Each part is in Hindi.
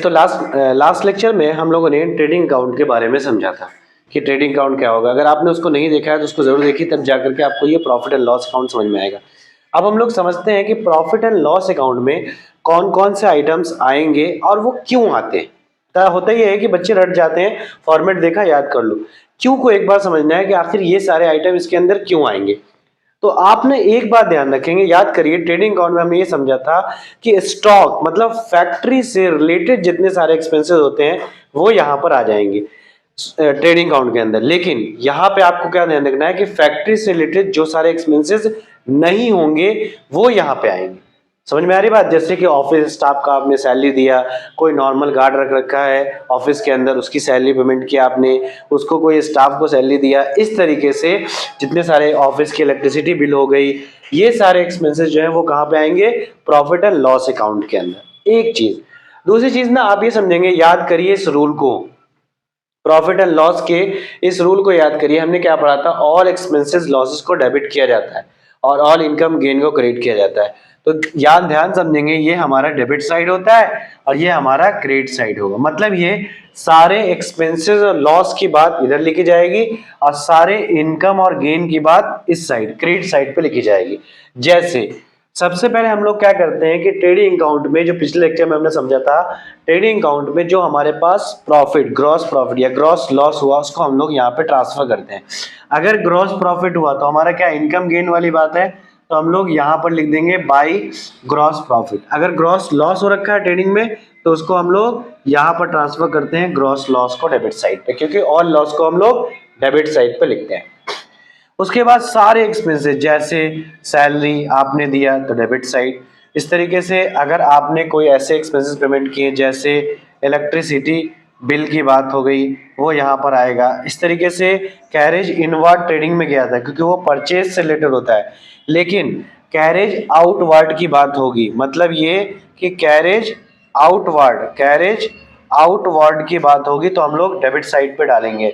तो लास्ट लेक्चर में हम लोगों ने ट्रेडिंग अकाउंट के बारे में समझा था कि ट्रेडिंग अकाउंट क्या होगा। अगर आपने उसको नहीं देखा है तो उसको जरूर देखिए, तब जाकर के आपको ये प्रॉफिट एंड लॉस अकाउंट समझ में आएगा। अब हम लोग समझते हैं कि प्रॉफिट एंड लॉस अकाउंट में कौन कौन से आइटम्स आएंगे और वो क्यों आते हैं। तो होता ये है कि बच्चे रट जाते हैं, फॉर्मेट देखा याद कर लो, क्यों को एक बार समझना है कि आखिर ये सारे आइटम इसके अंदर क्यों आएंगे। तो आपने एक बात ध्यान रखेंगे, याद करिए, ट्रेडिंग अकाउंट में हमने ये समझा था कि स्टॉक मतलब फैक्ट्री से रिलेटेड जितने सारे एक्सपेंसेस होते हैं वो यहाँ पर आ जाएंगे ट्रेडिंग अकाउंट के अंदर। लेकिन यहाँ पे आपको क्या ध्यान रखना है कि फैक्ट्री से रिलेटेड जो सारे एक्सपेंसेस नहीं होंगे वो यहाँ पे आएंगे। समझ में आ रही बात? जैसे कि ऑफिस स्टाफ का आपने सैलरी दिया, कोई नॉर्मल गार्ड रख रखा है ऑफिस के अंदर, उसकी सैलरी पेमेंट किया आपने, उसको कोई स्टाफ को सैलरी दिया, इस तरीके से जितने सारे ऑफिस की इलेक्ट्रिसिटी बिल हो गई, ये सारे एक्सपेंसेस जो है वो कहाँ पे आएंगे? प्रॉफिट एंड लॉस अकाउंट के अंदर। एक चीज। दूसरी चीज ना आप ये समझेंगे, याद करिए इस रूल को, प्रॉफिट एंड लॉस के इस रूल को याद करिए। हमने क्या पढ़ा था? ऑल एक्सपेंसेस लॉसेस को डेबिट किया जाता है और ऑल इनकम गेन को क्रेडिट किया जाता है। तो याद ध्यान समझेंगे, ये हमारा डेबिट साइड होता है और ये हमारा क्रेडिट साइड होगा। मतलब ये सारे एक्सपेंसेस और लॉस की बात इधर लिखी जाएगी और सारे इनकम और गेन की बात इस साइड क्रेडिट साइड पे लिखी जाएगी। जैसे सबसे पहले हम लोग क्या करते हैं कि ट्रेडिंग अकाउंट में, जो पिछले लेक्चर में हमने समझा था, ट्रेडिंग अकाउंट में जो हमारे पास प्रॉफिट, ग्रॉस प्रॉफिट या ग्रॉस लॉस हुआ उसको हम लोग यहाँ पे ट्रांसफर करते हैं। अगर ग्रॉस प्रॉफिट हुआ तो हमारा क्या इनकम गेन वाली बात है, तो हम लोग यहाँ पर लिख देंगे बाई ग्रॉस प्रॉफिट। अगर ग्रॉस लॉस हो रखा है ट्रेडिंग में तो उसको हम लोग यहाँ पर ट्रांसफर करते हैं ग्रॉस लॉस को डेबिट साइड पे, क्योंकि ऑल लॉस को हम लोग डेबिट साइड पे लिखते हैं। उसके बाद सारे एक्सपेंसेस, जैसे सैलरी आपने दिया तो डेबिट साइड। इस तरीके से अगर आपने कोई ऐसे एक्सपेंसेस पेमेंट किए जैसे इलेक्ट्रिसिटी बिल की बात हो गई, वो यहाँ पर आएगा। इस तरीके से कैरेज इनवर्ड ट्रेडिंग में गया था क्योंकि वो परचेज से रिलेटेड होता है, लेकिन कैरेज आउटवर्ड की बात होगी। मतलब ये कि कैरेज आउटवर्ड की बात होगी तो हम लोग डेबिट साइड पे डालेंगे।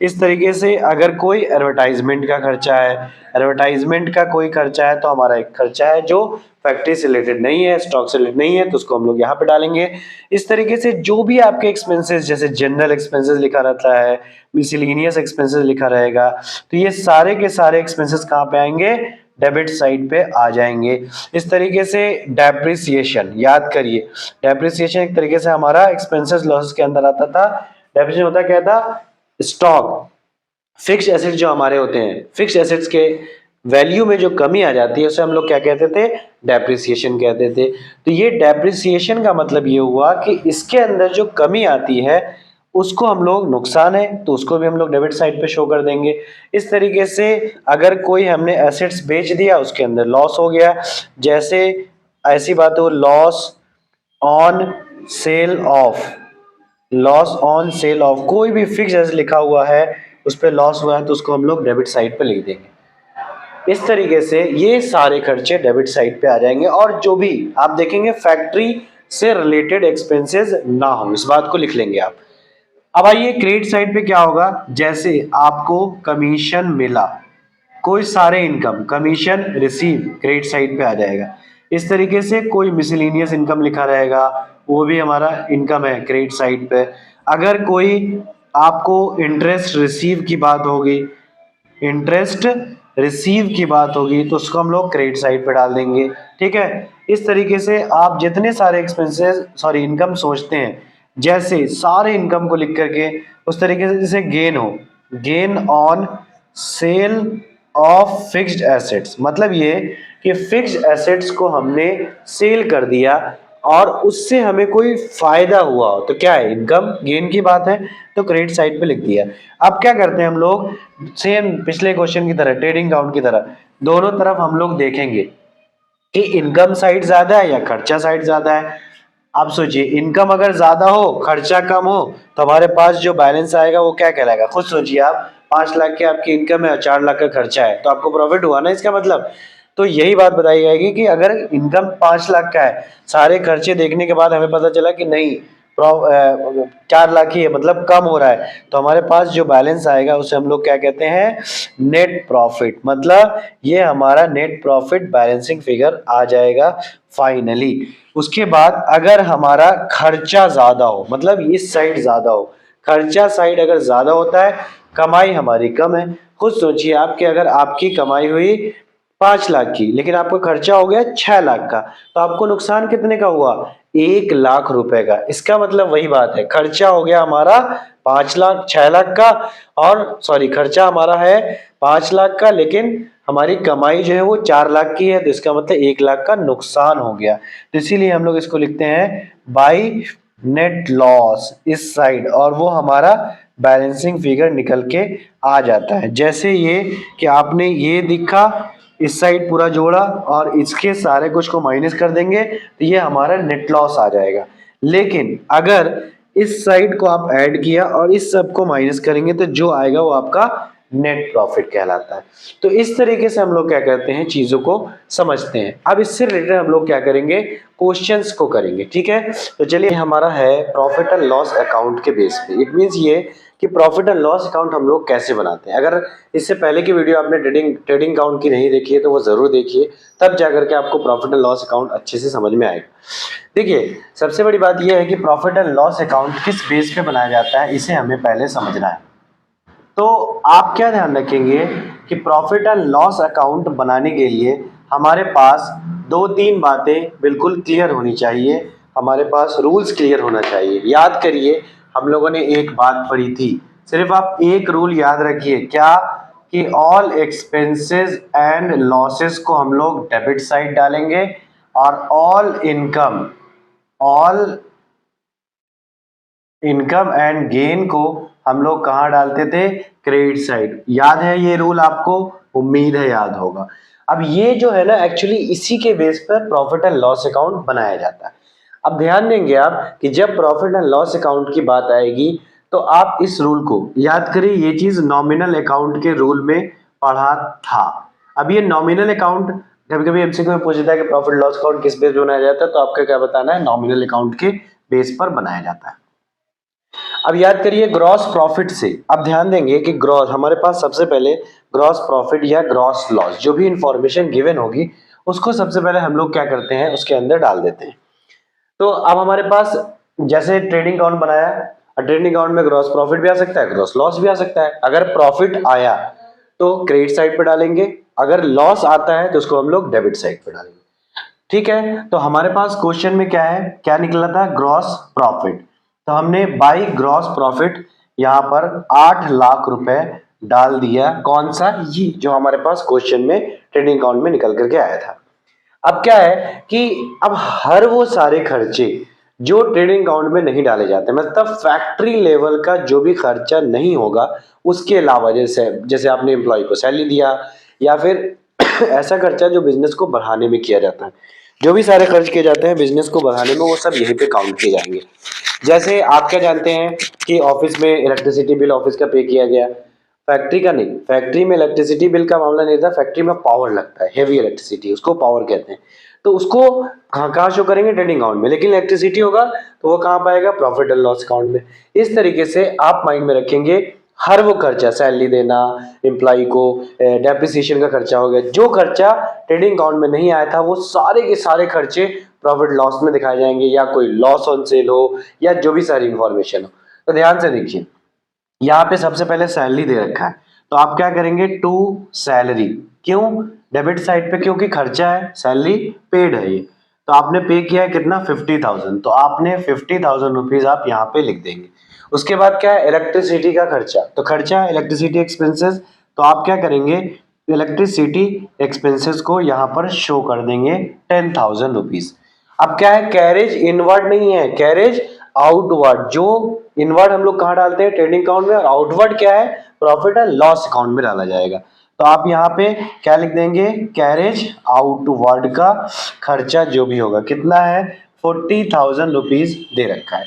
इस तरीके से अगर कोई एडवर्टाइजमेंट का खर्चा है, एडवर्टाइजमेंट का कोई खर्चा है तो हमारा एक खर्चा है जो फैक्ट्री से रिलेटेड नहीं है, स्टॉक से रिलेटेड नहीं है, तो उसको हम लोग यहाँ पे डालेंगे। इस तरीके से जो भी आपके एक्सपेंसेस, जैसे जनरल एक्सपेंसेस लिखा रहता है, मिसलेनियस एक्सपेंसेस लिखा रहेगा, तो ये सारे के सारे एक्सपेंसेस कहाँ पे आएंगे? डेबिट साइड पे आ जाएंगे। इस तरीके से डेप्रिसिएशन, याद करिए, डेप्रिसिएशन एक तरीके से हमारा एक्सपेंसेस लॉसेस के अंदर आता था। डेप्रिसिएशन होता क्या था? स्टॉक, फिक्स्ड एसेट्स जो हमारे होते हैं, फिक्स्ड एसेट्स के वैल्यू में जो कमी आ जाती है उसे हम लोग क्या कहते थे? डेप्रिसिएशन कहते थे। तो ये डेप्रिसिएशन का मतलब ये हुआ कि इसके अंदर जो कमी आती है उसको हम लोग, नुकसान है तो उसको भी हम लोग डेबिट साइड पे शो कर देंगे। इस तरीके से अगर कोई हमने एसेट्स बेच दिया, उसके अंदर लॉस हो गया, जैसे ऐसी बात हो, लॉस ऑन सेल ऑफ कोई भी फिक्स एसेट लिखा हुआ है, उस पर लॉस हुआ है तो उसको हम लोग डेबिट साइड पे लिख देंगे। इस तरीके से ये सारे खर्चे डेबिट साइड पे आ जाएंगे। और जो भी आप देखेंगे फैक्ट्री से रिलेटेड एक्सपेंसेस ना हो, इस बात को लिख लेंगे आप। अब आइए क्रेडिट साइड पे क्या होगा। जैसे आपको कमीशन मिला, कोई सारे income, commission receive credit side पे आ जाएगा। इस तरीके से कोई मिसलेनियस इनकम लिखा रहेगा, वो भी हमारा इनकम है क्रेडिट साइड पे। अगर कोई आपको इंटरेस्ट रिसीव की बात होगी, इंटरेस्ट रिसीव की बात होगी तो उसको हम लोग क्रेडिट साइड पे डाल देंगे। ठीक है। इस तरीके से आप जितने सारे एक्सपेंसेस, सॉरी इनकम सोचते हैं, जैसे सारे इनकम को लिख करके उस तरीके से, जैसे गेन हो, gain on sale of fixed assets, मतलब ये कि फिक्स्ड एसेट्स को हमने सेल कर दिया और उससे हमें कोई फायदा हुआ हो तो क्या है? इनकम गेन की बात है, तो क्रेडिट साइड पे लिख दिया। अब क्या करते हैं हम लोग, सेम पिछले क्वेश्चन की तरह, ट्रेडिंग अकाउंट की तरह, दोनों तरफ हम लोग देखेंगे कि इनकम साइड ज्यादा है या खर्चा साइड ज्यादा है। आप सोचिए, इनकम अगर ज्यादा हो, खर्चा कम हो, तो हमारे पास जो बैलेंस आएगा वो क्या कहलाएगा? खुद सोचिए आप, 5 लाख की आपकी इनकम है और 4 लाख का खर्चा है, तो आपको प्रॉफिट हुआ ना इसका मतलब। तो यही बात बताई जाएगी कि अगर इनकम 5 लाख का है, सारे खर्चे देखने के बाद हमें पता चला कि नहीं, 4 लाख ही है, मतलब कम हो रहा है, तो हमारे पास जो बैलेंस आएगा उसे हम लोग क्या कहते हैं, नेट प्रॉफिट। मतलब ये हमारा नेट प्रॉफिट बैलेंसिंग फिगर आ जाएगा फाइनली। उसके बाद अगर हमारा खर्चा ज्यादा हो, मतलब इस साइड ज्यादा हो, खर्चा साइड अगर ज्यादा होता है, कमाई हमारी कम है। खुद सोचिए आपके, अगर आपकी कमाई हुई 5 लाख की, लेकिन आपका खर्चा हो गया 6 लाख का, तो आपको नुकसान कितने का हुआ, 1 लाख रुपए का। इसका मतलब वही बात है, खर्चा हो गया हमारा 5 लाख 6 लाख का, और सॉरी खर्चा हमारा है 5 लाख का, लेकिन हमारी कमाई जो है वो 4 लाख की है, तो इसका मतलब 1 लाख का नुकसान हो गया। तो इसीलिए हम लोग इसको लिखते हैं बाई नेट लॉस इस साइड, और वो हमारा बैलेंसिंग फिगर निकल के आ जाता है। जैसे ये कि आपने ये दिखा, इस साइड पूरा जोड़ा और इसके सारे कुछ को माइनस कर देंगे, तो ये हमारा नेट लॉस आ जाएगा। लेकिन अगर इस साइड को आप ऐड किया और इस सब को माइनस करेंगे, तो जो आएगा वो आपका नेट प्रॉफिट कहलाता है। तो इस तरीके से हम लोग क्या करते हैं, चीजों को समझते हैं। अब इससे रिलेटेड हम लोग क्या करेंगे, क्वेश्चंस को करेंगे, ठीक है। तो चलिए, हमारा है प्रॉफिट एंड लॉस अकाउंट के बेस पे। इट मींस ये कि प्रॉफिट एंड लॉस अकाउंट हम लोग कैसे बनाते हैं। अगर इससे पहले की वीडियो आपने ट्रेडिंग अकाउंट की नहीं देखी है तो वो जरूर देखिए, तब जाकर के आपको प्रॉफिट एंड लॉस अकाउंट अच्छे से समझ में आएगा। देखिए, सबसे बड़ी बात यह है कि प्रॉफिट एंड लॉस अकाउंट किस बेस पे बनाया जाता है, इसे हमें पहले समझना है। तो आप क्या ध्यान रखेंगे कि प्रॉफिट एंड लॉस अकाउंट बनाने के लिए हमारे पास 2-3 बातें बिल्कुल क्लियर होनी चाहिए, हमारे पास रूल्स क्लियर होना चाहिए। याद करिए, हम लोगों ने एक बात पढ़ी थी, सिर्फ आप एक रूल याद रखिए, क्या, कि ऑल एक्सपेंसेस एंड लॉसेस को हम लोग डेबिट साइड डालेंगे, और ऑल इनकम एंड गेन को हम लोग कहाँ डालते थे, क्रेडिट साइड। याद है ये रूल आपको, उम्मीद है याद होगा। अब ये जो है ना, एक्चुअली इसी के बेस पर प्रॉफिट एंड लॉस अकाउंट बनाया जाता है। अब ध्यान देंगे आप कि जब प्रॉफिट एंड लॉस अकाउंट की बात आएगी, तो आप इस रूल को याद करिए। ये चीज नॉमिनल अकाउंट के रूल में पढ़ा था। अब ये नॉमिनल अकाउंट, कभी कभी एमसीक्यू में पूछता है कि प्रॉफिट लॉस अकाउंट किस बेस पे बनाया जाता है, तो आपका क्या बताना है, नॉमिनल अकाउंट के बेस पर बनाया जाता है। अब याद करिए ग्रॉस प्रॉफिट से, अब ध्यान देंगे कि ग्रॉस, हमारे पास सबसे पहले ग्रॉस प्रॉफिट या ग्रॉस लॉस, जो भी इंफॉर्मेशन गिवन होगी उसको सबसे पहले हम लोग क्या करते हैं, उसके अंदर डाल देते हैं। तो अब हमारे पास जैसे ट्रेडिंग अकाउंट बनाया, ट्रेडिंग अकाउंट में ग्रॉस प्रॉफिट भी आ सकता है, ग्रॉस लॉस भी आ सकता है। अगर प्रॉफिट आया तो क्रेडिट साइड पे डालेंगे, अगर लॉस आता है तो उसको हम लोग डेबिट साइड पे डालेंगे, ठीक है। तो हमारे पास क्वेश्चन में क्या है, क्या निकला था, ग्रॉस प्रॉफिट। तो हमने बाई ग्रॉस प्रॉफिट यहाँ पर 8 लाख रुपए डाल दिया। कौन सा, ये जो हमारे पास क्वेश्चन में ट्रेडिंग अकाउंट में निकल करके आया था। अब क्या है कि अब हर वो सारे खर्चे जो ट्रेडिंग अकाउंट में नहीं डाले जाते, मतलब फैक्ट्री लेवल का जो भी खर्चा नहीं होगा, उसके अलावा जैसे जैसे आपने एम्प्लॉय को सैलरी दिया, या फिर ऐसा खर्चा जो बिजनेस को बढ़ाने में किया जाता है, जो भी सारे खर्च किए जाते हैं बिजनेस को बढ़ाने में, वो सब यहीं पे काउंट किए जाएंगे। जैसे आप क्या जानते हैं कि ऑफिस में इलेक्ट्रिसिटी बिल ऑफिस का पे किया गया, फैक्ट्री का नहीं। फैक्ट्री में इलेक्ट्रिसिटी बिल का मामला नहीं था, फैक्ट्री में पावर लगता है, हेवी इलेक्ट्रिसिटी, उसको पावर कहते हैं। तो उसको कहाँ शो करेंगे, ट्रेडिंग अकाउंट में। लेकिन इलेक्ट्रिसिटी होगा तो वो कहाँ पाएगा, प्रॉफिट एंड लॉस अकाउंट में। इस तरीके से आप माइंड में रखेंगे, हर वो खर्चा, सैलरी देना एम्प्लॉय को, डेप्रिसिएशन का खर्चा हो गया, जो खर्चा ट्रेडिंग अकाउंट में नहीं आया था, वो सारे के सारे खर्चे प्रॉफिट लॉस में दिखाए जाएंगे, या कोई लॉस ऑन सेल हो, या जो भी सारी इंफॉर्मेशन हो। तो ध्यान से देखिए, यहाँ पे सबसे पहले सैलरी दे रखा है, तो आप क्या करेंगे, टू सैलरी। क्यों डेबिट साइड पे, क्योंकि खर्चा है, सैलरी पेड है ये। तो आपने पे किया है कितना, 50,000, तो आपने 50,000 रुपीज आप यहाँ पे लिख देंगे। उसके बाद क्या है, इलेक्ट्रिसिटी का खर्चा, तो खर्चा इलेक्ट्रिसिटी एक्सपेंसेस, तो आप क्या करेंगे, इलेक्ट्रिसिटी एक्सपेंसेस को यहाँ पर शो कर देंगे 10,000 रुपीज। अब क्या है, कैरेज इनवर्ड नहीं है, कैरेज आउटवर्ड। जो इनवर्ड हम लोग कहाँ डालते हैं, ट्रेडिंग अकाउंट में, और आउटवर्ड क्या है, प्रॉफिट एंड लॉस अकाउंट में डाला जाएगा। तो आप यहाँ पे क्या लिख देंगे, कैरेज आउटवर्ड का खर्चा जो भी होगा कितना है, 40,000 रुपीज दे रखा है।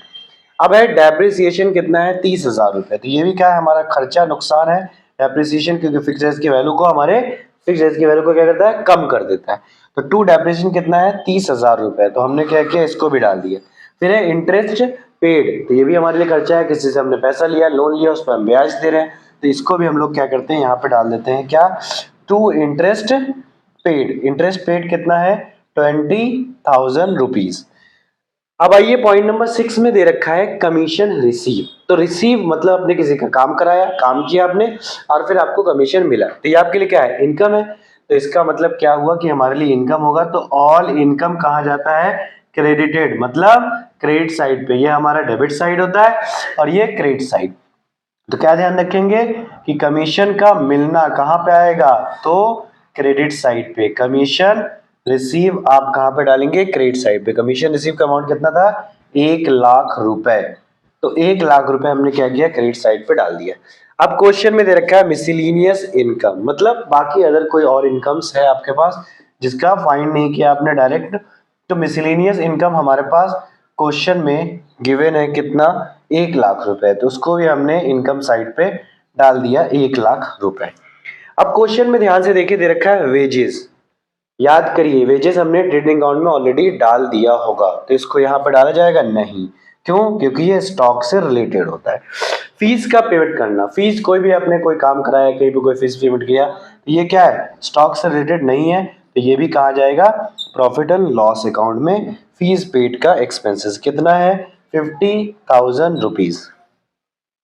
अब है डेप्रिसिएशन कितना है, 30,000 रुपए। तो ये भी क्या है, हमारा खर्चा नुकसान है डेप्रिसिएशन, क्योंकि फिक्स एसेट की वैल्यू को, हमारे फिक्स एसेट की वैल्यू को क्या करता है, कम कर देता है। तो टू डेप्रिसिएशन कितना है, 30,000 रुपए। तो हमने क्या किया, इसको भी डाल दिया। फिर है इंटरेस्ट पेड, तो ये भी हमारे लिए खर्चा है, किसी से हमने पैसा लिया, लोन लिया, उस पर हम ब्याज दे रहे हैं, तो इसको भी हम लोग क्या करते हैं यहाँ पे डाल देते हैं क्या, to interest paid. Interest paid कितना है, 20,000 रुपीज। अब आइए पॉइंट नंबर 6 में दे रखा है कमीशन रिसीव। तो रिसीव मतलब आपने किसी का काम कराया, काम किया आपने और फिर आपको कमीशन मिला, तो ये आपके लिए क्या है, इनकम है। तो इसका मतलब क्या हुआ कि हमारे लिए इनकम होगा, तो ऑल इनकम कहाँ जाता है, क्रेडिटेड, मतलब क्रेडिट साइड पे। ये हमारा डेबिट साइड होता है और ये क्रेडिट साइड। तो क्या ध्यान रखेंगे कि कमीशन का मिलना कहाँ पे आएगा, तो क्रेडिट साइड पे। कमीशन रिसीव आप कहाँ पे डालेंगे, क्रेडिट साइड पे। कमीशन रिसीव का अमाउंट कितना था, 1,00,000 रुपए। तो 1,00,000 रुपए हमने क्या किया, क्रेडिट साइड पे डाल दिया। अब क्वेश्चन में दे रखा है मिसलिनियस इनकम, मतलब बाकी अदर कोई और इनकम्स है आपके पास जिसका फाइंड नहीं किया आपने डायरेक्ट। तो मिसलिनियस इनकम हमारे पास क्वेश्चन में गिवन है कितना, 1,00,000 रुपए, तो उसको भी हमने इनकम साइड पे डाल दिया 1,00,000 रुपए। अब क्वेश्चन में ध्यान से देखिए, दे रखा है वेजेस। याद करिए वेजेस हमने ट्रेडिंग अकाउंट में ऑलरेडी डाल दिया होगा, तो इसको यहाँ पर डाला जाएगा नहीं, क्यों, क्योंकि ये स्टॉक से रिलेटेड होता है। फीस का पेमेंट करना, फीस कोई भी आपने कोई काम कराया, कहीं पे कोई फीस पेमेंट किया, तो ये क्या है, स्टॉक से रिलेटेड नहीं है, तो ये भी कहा जाएगा प्रॉफिट एंड लॉस अकाउंट में। फीस पेड का एक्सपेंसेस कितना है, 50,000 रुपीज।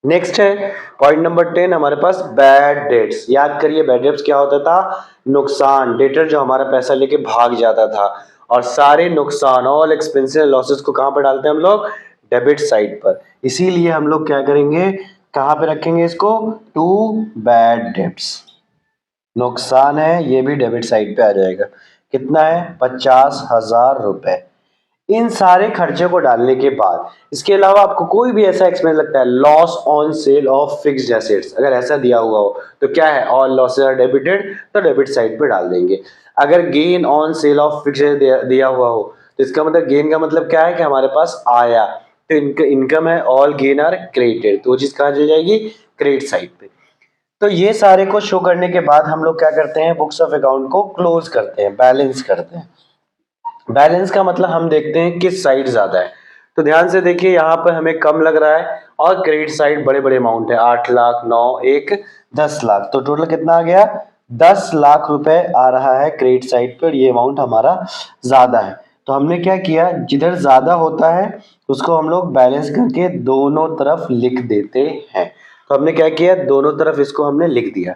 नेक्स्ट है पॉइंट नंबर 10 हमारे पास बैड डेट्स। याद करिए बैड डेट्स क्या होता था, नुकसान, डेटर जो हमारा पैसा लेके भाग जाता था, और सारे नुकसान ऑल एक्सपेंसेस लॉसेस को कहां पर डालते हैं हम लोग, डेबिट साइड पर। इसीलिए हम लोग क्या करेंगे, कहां पे रखेंगे इसको, टू बैड डेट्स। नुकसान है ये भी डेबिट साइड पे आ जाएगा, कितना है, 50,000 रुपए। इन सारे खर्चे को डालने के बाद इसके अलावा आपको कोई भी ऐसा एक्सपेंस लगता है, loss on sale of fixed assets, अगर ऐसा दिया हुआ हो तो क्या है, ऑल लॉसेस आर डेबिटेड, तो डेबिट साइड पे डाल देंगे। अगर gain on sale of fixed दिया हुआ हो तो इसका मतलब गेन का मतलब क्या है कि हमारे पास आया, तो इनकम है, ऑल गेन आर क्रेडिटेड, तो वो चीज कहाँ चली जाएगी, क्रेडिट साइड पे। तो ये सारे को शो करने के बाद हम लोग क्या करते हैं, बुक्स ऑफ अकाउंट को क्लोज करते हैं, बैलेंस करते हैं। बैलेंस का मतलब हम देखते हैं किस साइड ज्यादा है। तो ध्यान से देखिए यहाँ पर हमें कम लग रहा है और क्रेडिट साइड बड़े बड़े अमाउंट है, 8,00,000, 9, 1, 10,00,000, तो टोटल कितना आ गया, 10,00,000 रुपए आ रहा है क्रेडिट साइड पर। ये अमाउंट हमारा ज्यादा है, तो हमने क्या किया, जिधर ज्यादा होता है उसको हम लोग बैलेंस करके दोनों तरफ लिख देते हैं। तो हमने क्या किया, दोनों तरफ इसको हमने लिख दिया।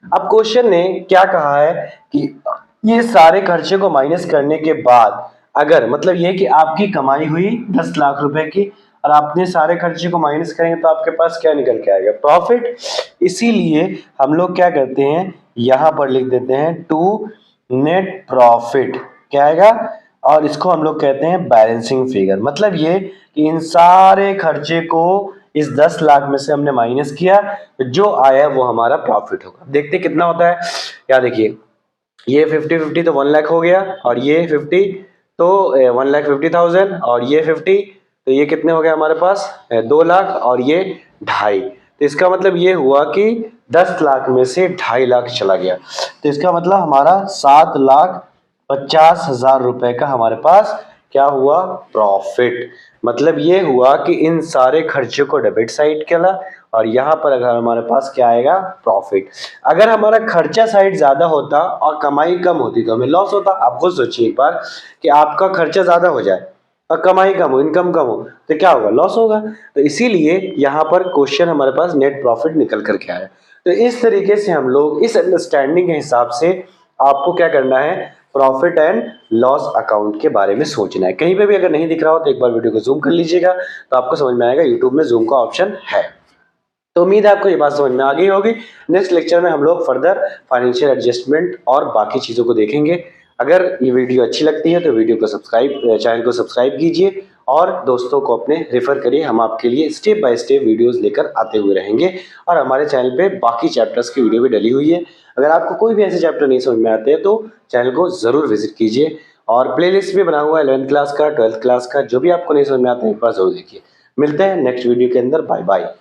अब क्वेश्चन ने क्या कहा है कि ये सारे खर्चे को माइनस करने के बाद अगर मतलब ये कि आपकी कमाई हुई 10,00,000 रुपए की और आपने सारे खर्चे को माइनस करेंगे तो आपके पास क्या निकल के आएगा, प्रॉफिट। इसीलिए हम लोग क्या करते हैं, यहां पर लिख देते हैं टू नेट प्रॉफिट, क्या आएगा, और इसको हम लोग कहते हैं बैलेंसिंग फिगर। मतलब ये कि इन सारे खर्चे को इस 10,00,000 में से हमने माइनस किया, तो जो आया वो हमारा प्रॉफिट होगा। देखते कितना होता है, या देखिए ये 50-50 तो 1,00,000 हो गया, और ये 50 तो 1,50,000, और ये 50 तो ये कितने हो गए हमारे पास, 2,00,000, और ये 2.5। तो इसका मतलब ये हुआ कि 10,00,000 में से 2.5 चला गया, तो इसका मतलब हमारा 7,50,000 रुपए का हमारे पास क्या हुआ, प्रॉफिट। मतलब ये हुआ कि इन सारे खर्चे को डेबिट साइड किया और यहाँ पर अगर हमारे पास क्या आएगा, प्रॉफिट। अगर हमारा खर्चा साइड ज्यादा होता और कमाई कम होती तो हमें लॉस होता। आप खुद सोचिए एक बार कि आपका खर्चा ज्यादा हो जाए और कमाई कम हो, इनकम कम हो, तो क्या होगा, लॉस होगा। तो इसीलिए यहाँ पर क्वेश्चन हमारे पास नेट प्रॉफिट निकल करके आया। तो इस तरीके से हम लोग इस अंडरस्टैंडिंग के हिसाब से आपको क्या करना है, प्रॉफिट एंड लॉस अकाउंट के बारे में सोचना है। कहीं पे भी अगर नहीं दिख रहा हो तो एक बार वीडियो को जूम कर लीजिएगा, तो आपको समझ में आएगा यूट्यूब में जूम का ऑप्शन है। तो उम्मीद है आपको ये बात समझ में आ गई होगी। नेक्स्ट लेक्चर में हम लोग फर्दर फाइनेंशियल एडजस्टमेंट और बाकी चीजों को देखेंगे। अगर ये वीडियो अच्छी लगती है तो वीडियो को चैनल को सब्सक्राइब कीजिए और दोस्तों को अपने रेफर करिए। हम आपके लिए स्टेप बाय स्टेप वीडियोस लेकर आते हुए रहेंगे, और हमारे चैनल पे बाकी चैप्टर्स की वीडियो भी डली हुई है। अगर आपको कोई भी ऐसे चैप्टर नहीं समझ में आते हैं तो चैनल को जरूर विजिट कीजिए, और प्लेलिस्ट भी बना हुआ है 11th क्लास का, 12th क्लास का, जो भी आपको नहीं समझ में आता है एक बार जरूर देखिए। मिलते हैं नेक्स्ट वीडियो के अंदर, बाय बाय।